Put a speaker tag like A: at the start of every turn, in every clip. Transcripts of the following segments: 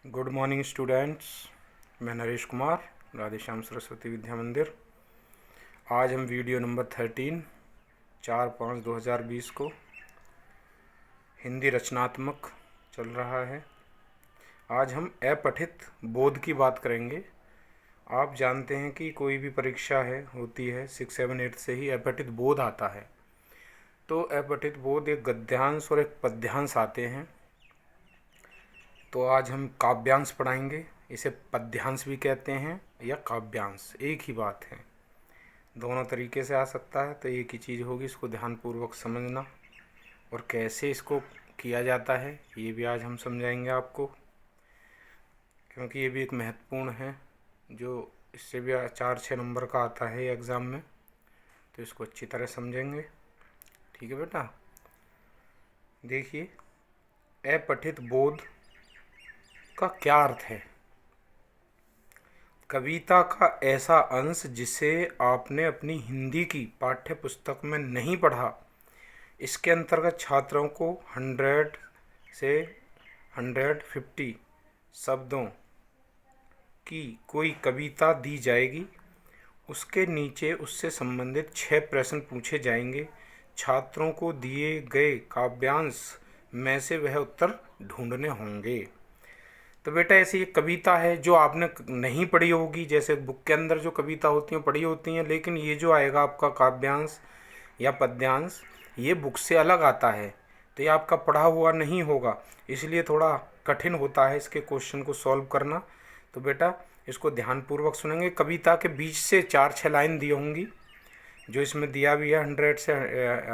A: Good morning students. मैं नरेश कुमार, राधेश्याम सरस्वती विद्या मंदिर। आज हम वीडियो नंबर 13 4/5/2020 को हिंदी रचनात्मक चल रहा है। आज हम अपठित बोध की बात करेंगे। आप जानते हैं कि कोई भी परीक्षा होती है 6, 7, 8 से ही अपठित बोध आता है। तो अपठित बोध एक गद्यांश और एक पद्यांश आते हैं। तो आज हम काव्यांश पढ़ाएंगे। इसे पद्यांश भी कहते हैं या काव्यांश, एक ही बात है, दोनों तरीके से आ सकता है। तो एक ही चीज़ होगी, इसको ध्यानपूर्वक समझना और कैसे इसको किया जाता है ये भी आज हम समझाएंगे आपको, क्योंकि ये भी एक महत्वपूर्ण है जो इससे भी 4-6 नंबर का आता है एग्ज़ाम में। तो इसको अच्छी तरह समझेंगे। ठीक है बेटा। देखिए, अपठित बोध का क्या अर्थ है। कविता का ऐसा अंश जिसे आपने अपनी हिंदी की पाठ्य पुस्तक में नहीं पढ़ा। इसके अंतर्गत छात्रों को 100 से 150 शब्दों की कोई कविता दी जाएगी। उसके नीचे उससे संबंधित 6 प्रश्न पूछे जाएंगे। छात्रों को दिए गए काव्यांश में से वह उत्तर ढूंढने होंगे। तो बेटा, ऐसी एक कविता है जो आपने नहीं पढ़ी होगी। जैसे बुक के अंदर जो कविता होती हैं पढ़ी होती हैं, लेकिन ये जो आएगा आपका काव्यांश या पद्यांश, ये बुक से अलग आता है। तो ये आपका पढ़ा हुआ नहीं होगा, इसलिए थोड़ा कठिन होता है इसके क्वेश्चन को सॉल्व करना। तो बेटा, इसको ध्यानपूर्वक सुनेंगे। कविता के बीच से 4-6 लाइन दी होंगी, जो इसमें दिया भी है। 100 से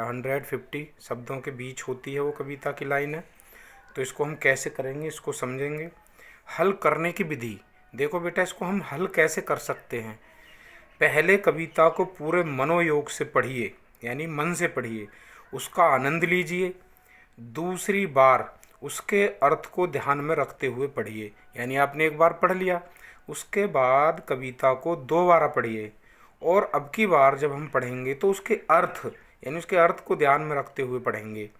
A: 150 शब्दों के बीच होती है वो कविता की लाइन है। तो इसको हम कैसे करेंगे, इसको समझेंगे। हल करने की विधि देखो बेटा, इसको हम हल कैसे कर सकते हैं। पहले कविता को पूरे मनोयोग से पढ़िए, यानी मन से पढ़िए, उसका आनंद लीजिए। दूसरी बार उसके अर्थ को ध्यान में रखते हुए पढ़िए, यानी आपने एक बार पढ़ लिया, उसके बाद कविता को 2 बार पढ़िए। और अब की बार जब हम पढ़ेंगे तो उसके अर्थ, यानी उसके अर्थ को ध्यान में रखते हुए पढ़ेंगे।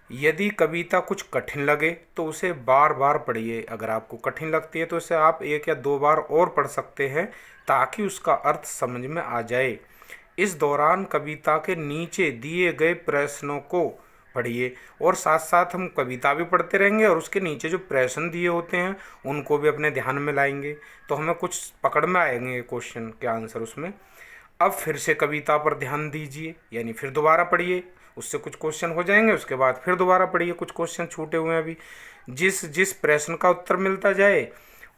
A: यदि कविता कुछ कठिन लगे तो उसे बार बार पढ़िए। अगर आपको कठिन लगती है तो इसे आप 1 या 2 बार और पढ़ सकते हैं, ताकि उसका अर्थ समझ में आ जाए। इस दौरान कविता के नीचे दिए गए प्रश्नों को पढ़िए, और साथ साथ हम कविता भी पढ़ते रहेंगे और उसके नीचे जो प्रश्न दिए होते हैं उनको भी अपने ध्यान में लाएंगे। तो हमें कुछ पकड़ में आएंगे क्वेश्चन के आंसर उसमें। अब फिर से कविता पर ध्यान दीजिए, यानी फिर दोबारा पढ़िए, उससे कुछ क्वेश्चन हो जाएंगे। उसके बाद फिर दोबारा पढ़िए, कुछ क्वेश्चन छूटे हुए हैं अभी। जिस जिस प्रश्न का उत्तर मिलता जाए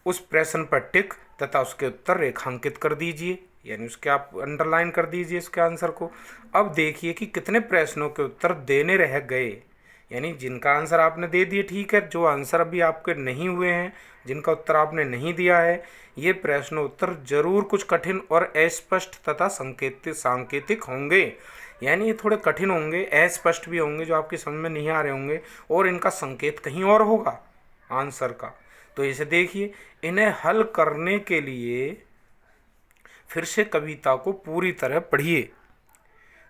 A: उस प्रश्न पर टिक तथा उसके उत्तर रेखांकित कर दीजिए, यानी उसके आप अंडरलाइन कर दीजिए इसके आंसर को। अब देखिए कि कितने प्रश्नों के उत्तर देने रह गए, यानी जिनका आंसर आपने दे दिए, ठीक है। जो आंसर अभी आपके नहीं हुए हैं, जिनका उत्तर आपने नहीं दिया है, ये प्रश्न उत्तर जरूर कुछ कठिन और अस्पष्ट तथा सांकेतिक होंगे। यानी ये थोड़े कठिन होंगे, अस्पष्ट भी होंगे, जो आपकी समझ में नहीं आ रहे होंगे, और इनका संकेत कहीं और होगा आंसर का। तो इसे देखिए, इन्हें हल करने के लिए फिर से कविता को पूरी तरह पढ़िए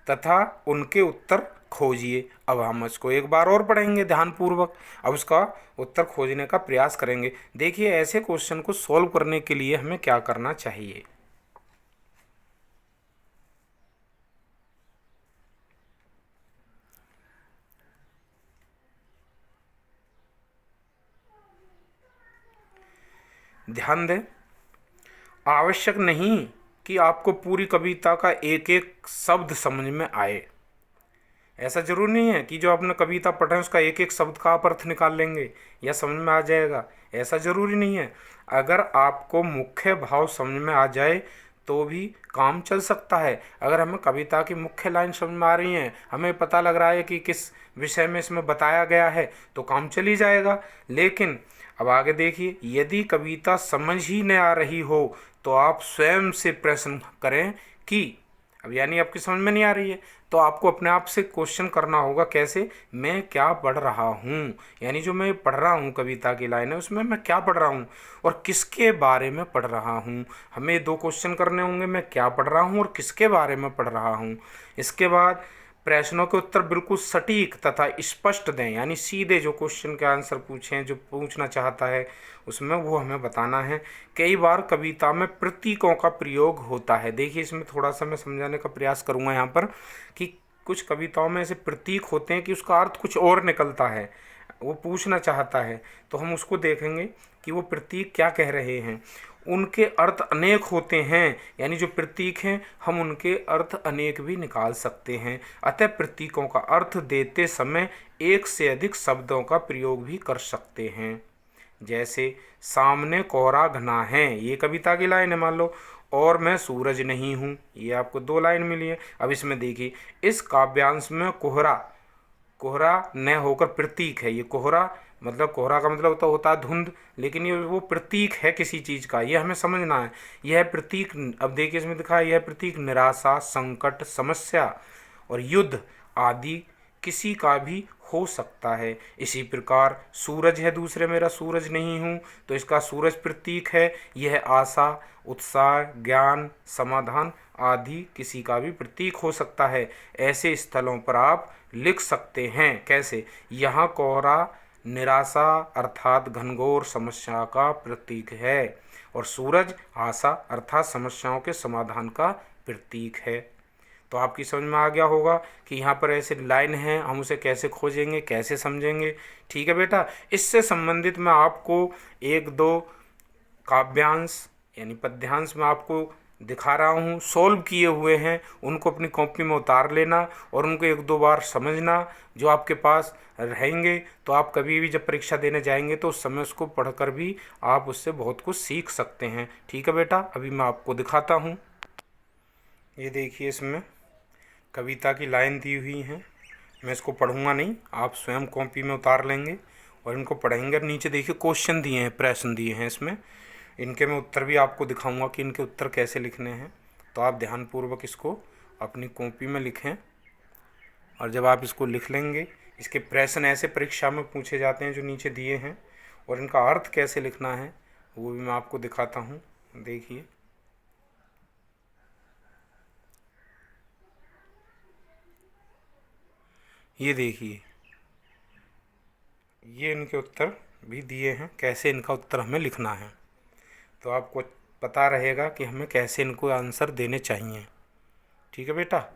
A: तथा उनके उत्तर खोजिए। अब हम इसको एक बार और पढ़ेंगे ध्यानपूर्वक। अब उसका उत्तर खोजने का प्रयास करेंगे। देखिए, ऐसे क्वेश्चन को सॉल्व करने के लिए हमें क्या करना चाहिए। ध्यान दें, आवश्यक नहीं कि आपको पूरी कविता का एक एक शब्द समझ में आए। ऐसा जरूर नहीं है कि जो आपने कविता पढ़ा है उसका एक एक शब्द का आप अर्थ निकाल लेंगे या समझ में आ जाएगा। ऐसा जरूरी नहीं है। अगर आपको मुख्य भाव समझ में आ जाए तो भी काम चल सकता है। अगर हमें कविता की मुख्य लाइन समझ में आ रही है, हमें पता लग रहा है कि किस विषय में इसमें बताया गया है, तो काम चल ही जाएगा। लेकिन अब आगे देखिए, यदि कविता समझ ही नहीं आ रही हो तो आप स्वयं से प्रश्न करें कि, अब यानी आपकी समझ में नहीं आ रही है तो आपको अपने आप से क्वेश्चन करना होगा, कैसे, मैं क्या पढ़ रहा हूँ, यानी जो मैं पढ़ रहा हूँ कविता की लाइन है उसमें मैं क्या पढ़ रहा हूँ और किसके बारे में पढ़ रहा हूँ। हमें 2 क्वेश्चन करने होंगे, मैं क्या पढ़ रहा हूँ और किसके बारे में पढ़ रहा हूँ। इसके बाद प्रश्नों के उत्तर बिल्कुल सटीक तथा स्पष्ट दें, यानी सीधे जो क्वेश्चन के आंसर पूछें, जो पूछना चाहता है उसमें वो हमें बताना है। कई बार कविता में प्रतीकों का प्रयोग होता है। देखिए इसमें थोड़ा सा मैं समझाने का प्रयास करूँगा यहाँ पर कि कुछ कविताओं में ऐसे प्रतीक होते हैं कि उसका अर्थ कुछ और निकलता है, वो पूछना चाहता है, तो हम उसको देखेंगे कि वो प्रतीक क्या कह रहे हैं। उनके अर्थ अनेक होते हैं, यानी जो प्रतीक हैं हम उनके अर्थ अनेक भी निकाल सकते हैं। अतः प्रतीकों का अर्थ देते समय एक से अधिक शब्दों का प्रयोग भी कर सकते हैं। जैसे सामने कोहरा घना है, ये कविता की लाइन है मान लो, और मैं सूरज नहीं हूँ, ये आपको 2 लाइन मिली है। अब इसमें देखिए इस काव्यांश में कोहरा, कोहरा न होकर प्रतीक है। ये कोहरा मतलब कोहरा का मतलब तो होता है धुंध, लेकिन ये वो प्रतीक है किसी चीज़ का, ये हमें समझना है। यह प्रतीक, अब देखिए इसमें दिखा है, यह प्रतीक निराशा, संकट, समस्या और युद्ध आदि किसी का भी हो सकता है। इसी प्रकार सूरज है दूसरे, मेरा सूरज नहीं हूँ, तो इसका सूरज प्रतीक है। यह आशा, उत्साह, ज्ञान, समाधान आदि किसी का भी प्रतीक हो सकता है। ऐसे स्थलों पर आप लिख सकते हैं। कैसे? यहाँ कोहरा निराशा अर्थात घनघोर समस्या का प्रतीक है और सूरज आशा अर्थात समस्याओं के समाधान का प्रतीक है। तो आपकी समझ में आ गया होगा कि यहाँ पर ऐसे लाइन है, हम उसे कैसे खोजेंगे, कैसे समझेंगे। ठीक है बेटा, इससे संबंधित मैं आपको 1-2 काव्यांश यानी पद्यांश में आपको दिखा रहा हूँ, सॉल्व किए हुए हैं, उनको अपनी कॉपी में उतार लेना और उनको 1-2 बार समझना। जो आपके पास रहेंगे तो आप कभी भी जब परीक्षा देने जाएंगे तो उस समय उसको पढ़कर भी आप उससे बहुत कुछ सीख सकते हैं। ठीक है बेटा, अभी मैं आपको दिखाता हूँ। ये देखिए इसमें कविता की लाइन दी हुई हैं, मैं इसको पढ़ूंगा नहीं, आप स्वयं कॉपी में उतार लेंगे और इनको पढ़ेंगे। नीचे देखिए क्वेश्चन दिए हैं, प्रश्न दिए हैं इसमें, इनके मैं उत्तर भी आपको दिखाऊंगा कि इनके उत्तर कैसे लिखने हैं। तो आप ध्यानपूर्वक इसको अपनी कॉपी में लिखें और जब आप इसको लिख लेंगे, इसके प्रश्न ऐसे परीक्षा में पूछे जाते हैं जो नीचे दिए हैं, और इनका अर्थ कैसे लिखना है वो भी मैं आपको दिखाता हूँ। देखिए ये देखिए, ये इनके उत्तर भी दिए हैं, कैसे इनका उत्तर हमें लिखना है। तो आपको पता रहेगा कि हमें कैसे इनको आंसर देने चाहिए। ठीक है बेटा,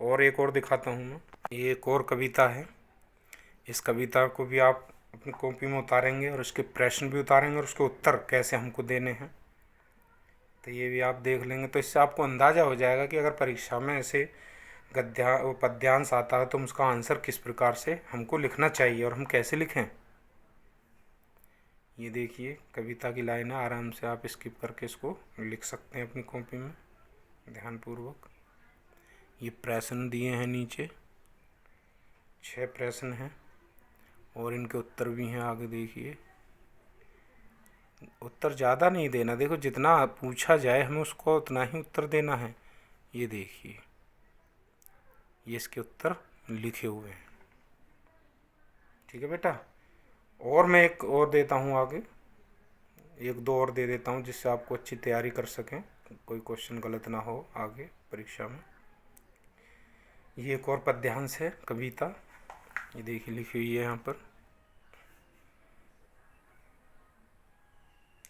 A: और एक और दिखाता हूँ मैं। ये एक और कविता है, इस कविता को भी आप अपनी कॉपी में उतारेंगे और उसके प्रश्न भी उतारेंगे और उसके उत्तर कैसे हमको देने हैं, तो ये भी आप देख लेंगे। तो इससे आपको अंदाज़ा हो जाएगा कि अगर परीक्षा में ऐसे पद्यांश आता है तो उसका आंसर किस प्रकार से हमको लिखना चाहिए और हम कैसे लिखें। ये देखिए कविता की लाइन है, आराम से आप स्किप करके इसको लिख सकते हैं अपनी कॉपी में ध्यानपूर्वक। ये प्रश्न दिए हैं नीचे, 6 प्रश्न हैं और इनके उत्तर भी हैं। आगे देखिए, उत्तर ज़्यादा नहीं देना, देखो जितना पूछा जाए हमें उसको उतना ही उत्तर देना है। ये देखिए, ये इसके उत्तर लिखे हुए हैं। ठीक है बेटा, और मैं एक और देता हूँ आगे, 1-2 और दे देता हूँ जिससे आपको अच्छी तैयारी कर सकें, कोई क्वेश्चन गलत ना हो आगे परीक्षा में। ये एक और पद्यांश है कविता, ये देखिए लिखी हुई है यहाँ पर।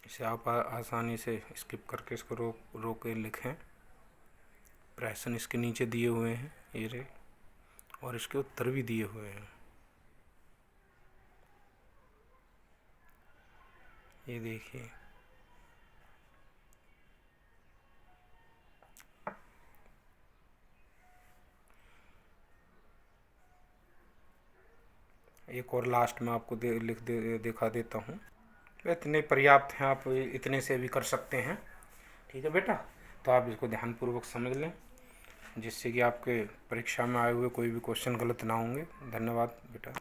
A: इसे आप आसानी से स्किप करके इसको रोक के लिखें। प्रश्न इसके नीचे दिए हुए हैं ये रे, और इसके उत्तर भी दिए हुए हैं। ये देखिए, एक और लास्ट में आपको दिखा देता हूँ। इतने पर्याप्त हैं, आप इतने से भी कर सकते हैं। ठीक है बेटा, तो आप इसको ध्यानपूर्वक समझ लें जिससे कि आपके परीक्षा में आए हुए कोई भी क्वेश्चन गलत ना होंगे। धन्यवाद बेटा।